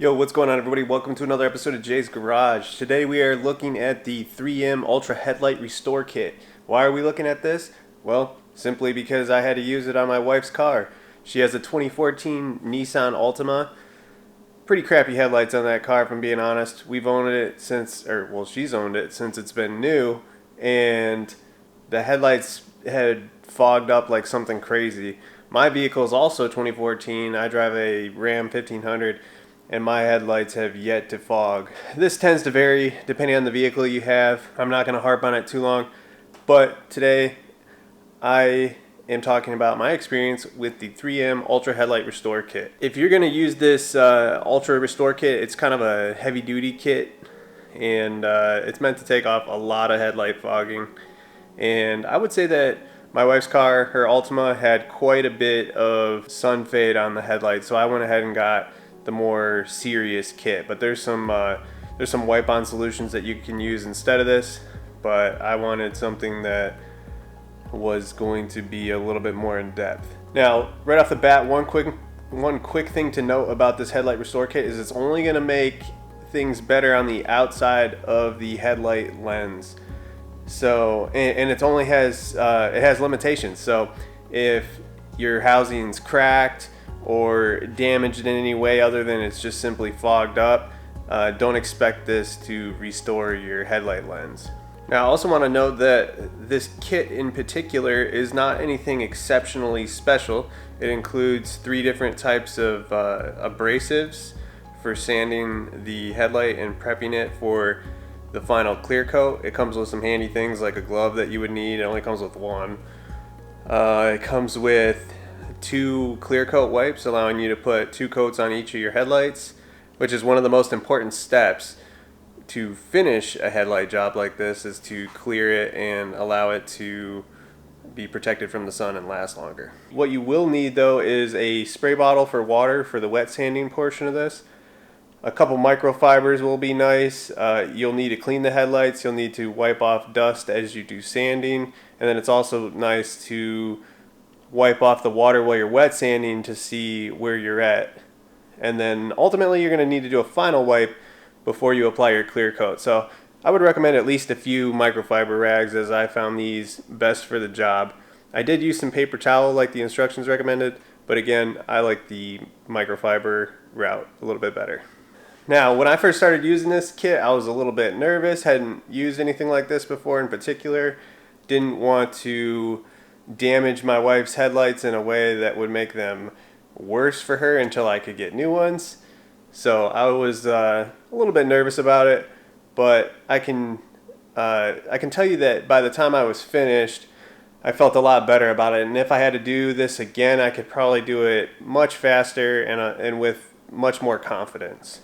Yo, what's going on, everybody? Welcome to another episode of Jay's Garage. Today we are looking at the 3M Ultra Headlight Restore Kit. Why are we looking at this? Well, simply because I had to use it on my wife's car. She has a 2014 Nissan Altima. Pretty crappy headlights on that car, if I'm being honest. We've owned it since, she's owned it since it's been new, and the headlights had fogged up like something crazy. My vehicle is also 2014. I drive a Ram 1500. And my headlights have yet to fog. This tends to vary depending on the vehicle you have. I'm not going to harp on it too long, but today I am talking about my experience with the 3M Ultra Headlight Restore Kit. If you're going to use this Ultra Restore Kit, it's kind of a heavy duty kit, and it's meant to take off a lot of headlight fogging. And I would say that my wife's car, her Altima, had quite a bit of sun fade on the headlights, so I went ahead and got the more serious kit. But there's some wipe-on solutions that you can use instead of this, but I wanted something that was going to be a little bit more in depth. Now, right off the bat, one quick thing to note about this headlight restore kit is it's only going to make things better on the outside of the headlight lens. So, and it only has it has limitations. So if your housing's cracked or damaged in any way other than it's just simply fogged up, don't expect this to restore your headlight lens. Now, I also want to note that this kit in particular is not anything exceptionally special. It includes 3 different types of abrasives for sanding the headlight and prepping it for the final clear coat. It comes with some handy things like a glove that you would need. It only comes with one. It comes with 2 clear coat wipes, allowing you to put 2 coats on each of your headlights, which is one of the most important steps to finish a headlight job like this, is to clear it and allow it to be protected from the sun and last longer. What you will need though is a spray bottle for water for the wet sanding portion of this. A couple microfibers will be nice. You'll need to clean the headlights. You'll need to wipe off dust as you do sanding, and then it's also nice to wipe off the water while you're wet sanding to see where you're at. And then ultimately you're going to need to do a final wipe before you apply your clear coat. So I would recommend at least a few microfiber rags, as I found these best for the job. I did use some paper towel like the instructions recommended, but again, I like the microfiber route a little bit better. Now, when I first started using this kit, I was a little bit nervous, hadn't used anything like this before in particular, didn't want to damage my wife's headlights in a way that would make them worse for her until I could get new ones. So I was a little bit nervous about it, but I can tell you that by the time I was finished, I felt a lot better about it. And if I had to do this again, I could probably do it much faster and with much more confidence.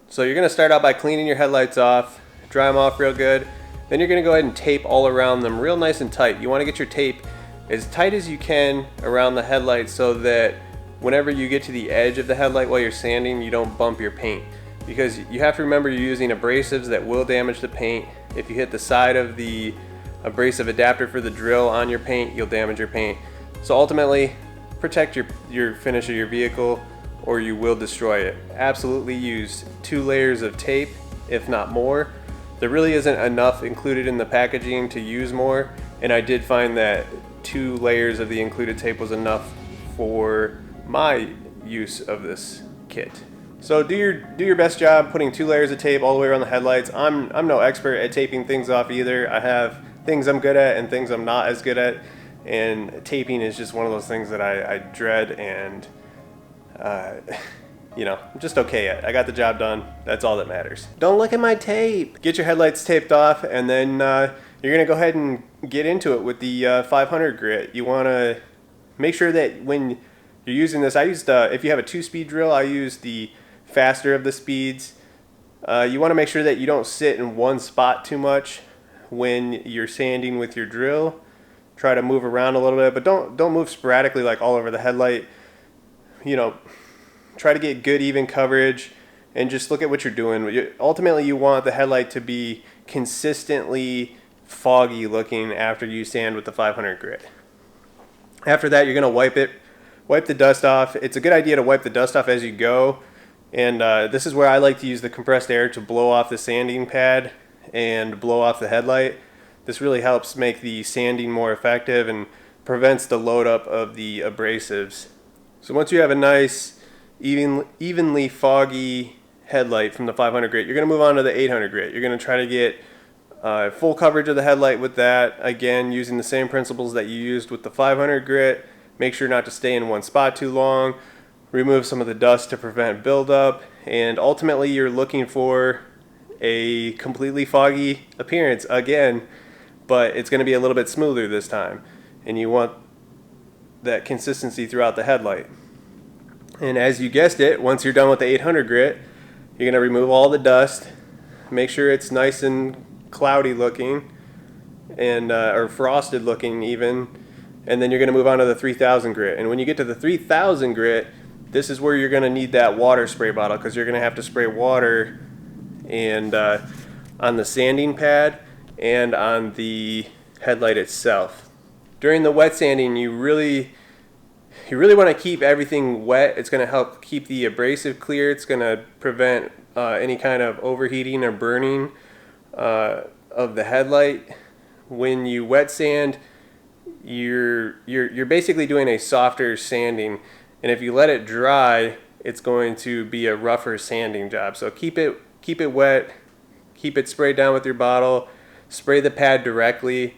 So you're going to start out by cleaning your headlights off, dry them off real good. Then you're going to go ahead and tape all around them real nice and tight. You want to get your tape as tight as you can around the headlight so that whenever you get to the edge of the headlight while you're sanding, you don't bump your paint. Because you have to remember you're using abrasives that will damage the paint. If you hit the side of the abrasive adapter for the drill on your paint, you'll damage your paint. So ultimately, protect your finish of your vehicle or you will destroy it. Absolutely use 2 layers of tape, if not more. There really isn't enough included in the packaging to use more, and I did find that 2 layers of the included tape was enough for my use of this kit. So do your best job putting 2 layers of tape all the way around the headlights. I'm no expert at taping things off either. I have things I'm good at and things I'm not as good at, and taping is just one of those things that I dread, and I'm just okay at. I got the job done. That's all that matters. Don't look at my tape. Get your headlights taped off, and then you're gonna go ahead and get into it with the 500 grit. You want to make sure that when you're using this, I used if you have a 2-speed drill, I use the faster of the speeds. You want to make sure that you don't sit in one spot too much when you're sanding with your drill. Try to move around a little bit, but don't move sporadically like all over the headlight. Try to get good even coverage and just look at what you're doing. Ultimately, you want the headlight to be consistently foggy looking after you sand with the 500 grit. After that, you're going to wipe the dust off. It's a good idea to wipe the dust off as you go And this is where I like to use the compressed air to blow off the sanding pad and blow off the headlight. This really helps make the sanding more effective and prevents the load up of the abrasives. So once you have a nice evenly foggy headlight from the 500 grit, you're going to move on to the 800 grit. You're going to try to get full coverage of the headlight with that, again using the same principles that you used with the 500 grit. Make sure not to stay in one spot too long. Remove some of the dust to prevent buildup, and ultimately you're looking for a completely foggy appearance again, but it's going to be a little bit smoother this time, and you want that consistency throughout the headlight. And as you guessed it, once you're done with the 800 grit, you're going to remove all the dust, make sure it's nice and cloudy looking, and or frosted looking even, and then you're going to move on to the 3000 grit. And when you get to the 3000 grit, this is where you're going to need that water spray bottle, because you're going to have to spray water and on the sanding pad and on the headlight itself. During the wet sanding, you really want to keep everything wet. It's going to help keep the abrasive clear. It's going to prevent any kind of overheating or burning of the headlight. When you wet sand, you're basically doing a softer sanding, and if you let it dry, it's going to be a rougher sanding job. So keep it wet, keep it sprayed down with your bottle, spray the pad directly.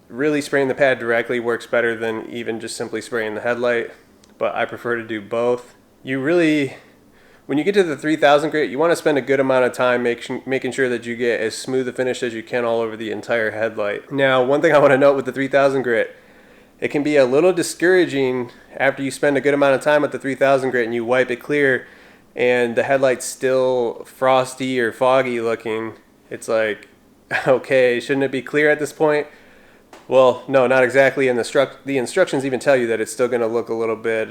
Really spraying the pad directly works better than even just simply spraying the headlight, but I prefer to do both. When you get to the 3000 grit, you want to spend a good amount of time making sure that you get as smooth a finish as you can all over the entire headlight. Now, one thing I want to note with the 3000 grit, it can be a little discouraging after you spend a good amount of time with the 3000 grit and you wipe it clear and the headlight's still frosty or foggy looking. It's like, okay, shouldn't it be clear at this point? Well, no, not exactly, and the instructions even tell you that it's still going to look a little bit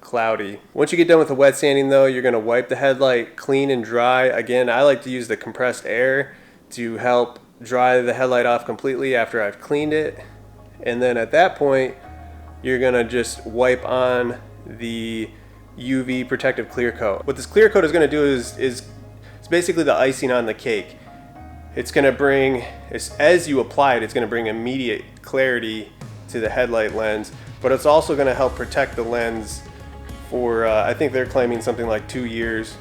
cloudy. Once you get done with the wet sanding though, you're going to wipe the headlight clean and dry. Again, I like to use the compressed air to help dry the headlight off completely after I've cleaned it. And then at that point, you're going to just wipe on the UV protective clear coat. What this clear coat is going to do is it's basically the icing on the cake. It's going to bring, as you apply it, it's going to bring immediate clarity to the headlight lens, but it's also going to help protect the lens for, I think they're claiming something like 2 years,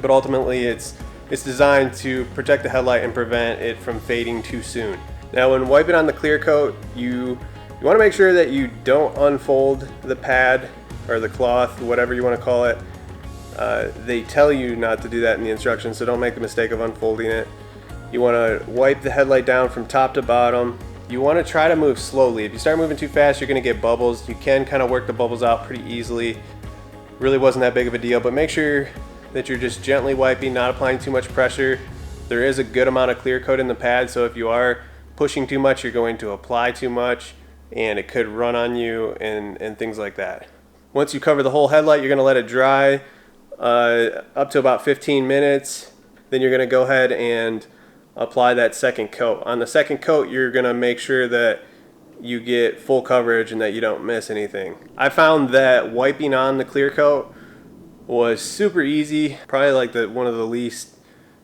but ultimately it's designed to protect the headlight and prevent it from fading too soon. Now when wiping on the clear coat, you want to make sure that you don't unfold the pad or the cloth, whatever you want to call it. They tell you not to do that in the instructions, so don't make the mistake of unfolding it. You want to wipe the headlight down from top to bottom. You want to try to move slowly. If you start moving too fast, you're going to get bubbles. You can kind of work the bubbles out pretty easily. Really wasn't that big of a deal, but make sure that you're just gently wiping, not applying too much pressure. There is a good amount of clear coat in the pad, so if you are pushing too much, you're going to apply too much, and it could run on you and things like that. Once you cover the whole headlight, you're going to let it dry up to about 15 minutes. Then you're going to go ahead and apply that second coat. On the second coat, you're going to make sure that you get full coverage and that you don't miss anything. I found that wiping on the clear coat was super easy, probably like one of the least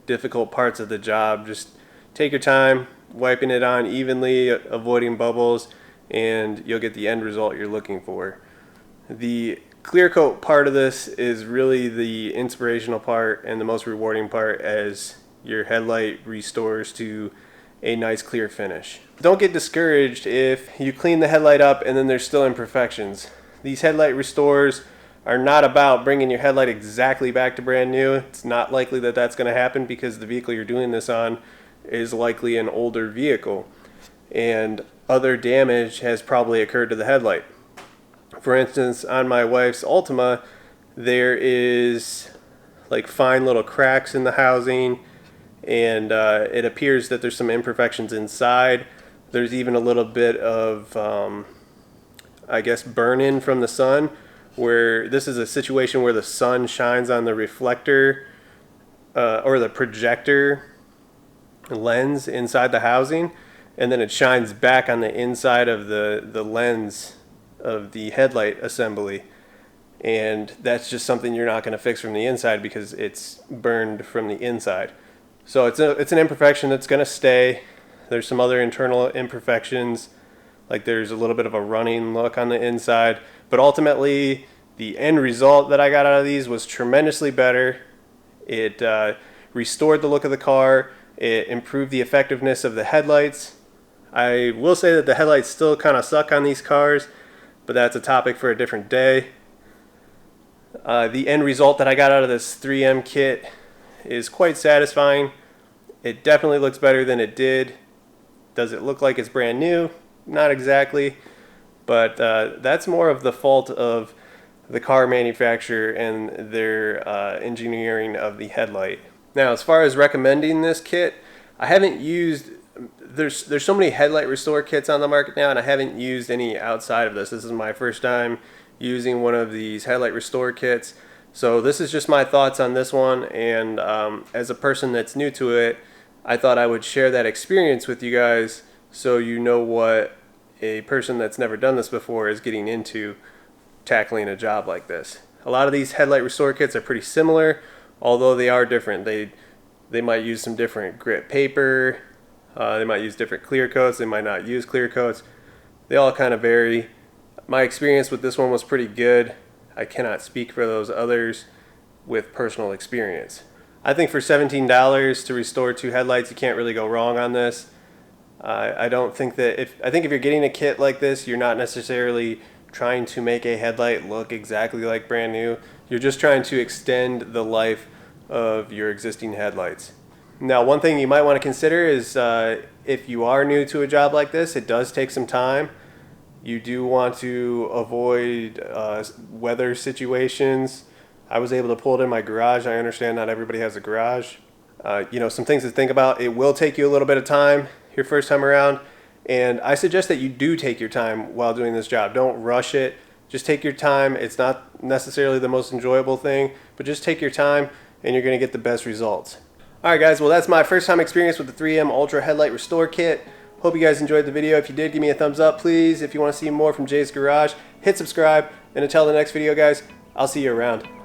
difficult parts of the job. Just take your time, wiping it on evenly, avoiding bubbles, and you'll get the end result you're looking for. The clear coat part of this is really the inspirational part and the most rewarding part as your headlight restores to a nice clear finish. Don't get discouraged if you clean the headlight up and then there's still imperfections. These headlight restores are not about bringing your headlight exactly back to brand new. It's not likely that that's going to happen because the vehicle you're doing this on is likely an older vehicle and other damage has probably occurred to the headlight. For instance, on my wife's Altima, there is like fine little cracks in the housing, and it appears that there's some imperfections inside. There's even a little bit of, I guess, burn-in from the sun, where this is a situation where the sun shines on the reflector or the projector lens inside the housing, and then it shines back on the inside of the lens of the headlight assembly. and that's just something you're not going to fix from the inside because it's burned from the inside. So it's an imperfection that's going to stay. There's some other internal imperfections, like there's a little bit of a running look on the inside, but ultimately the end result that I got out of these was tremendously better. It restored the look of the car. It improved the effectiveness of the headlights. I will say that the headlights still kind of suck on these cars, but that's a topic for a different day. The end result that I got out of this 3M kit is quite satisfying. It definitely looks better than it did. Does it look like it's brand new? Not exactly, but that's more of the fault of the car manufacturer and their engineering of the headlight. Now, as far as recommending this kit, I haven't used, there's so many headlight restore kits on the market now, and I haven't used any outside of this. This is my first time using one of these headlight restore kits. So this is just my thoughts on this one, and as a person that's new to it, I thought I would share that experience with you guys so you know what a person that's never done this before is getting into tackling a job like this. A lot of these headlight restore kits are pretty similar, although they are different. They might use some different grit paper, they might use different clear coats, they might not use clear coats. They all kind of vary. My experience with this one was pretty good. I cannot speak for those others with personal experience. I think for $17 to restore 2 headlights, you can't really go wrong on this. I don't think that I think if you're getting a kit like this, you're not necessarily trying to make a headlight look exactly like brand new. You're just trying to extend the life of your existing headlights. Now, one thing you might want to consider is if you are new to a job like this, it does take some time. You do want to avoid weather situations. I was able to pull it in my garage. I understand not everybody has a garage. Some things to think about. It will take you a little bit of time your first time around, and I suggest that you do take your time while doing this job. Don't rush it. Just take your time. It's not necessarily the most enjoyable thing, but just take your time and you're going to get the best results. Alright guys, well that's my first time experience with the 3M Ultra Headlight Restore Kit. Hope you guys enjoyed the video. If you did, give me a thumbs up please. If you want to see more from Jay's Garage, hit subscribe, and until the next video guys, I'll see you around.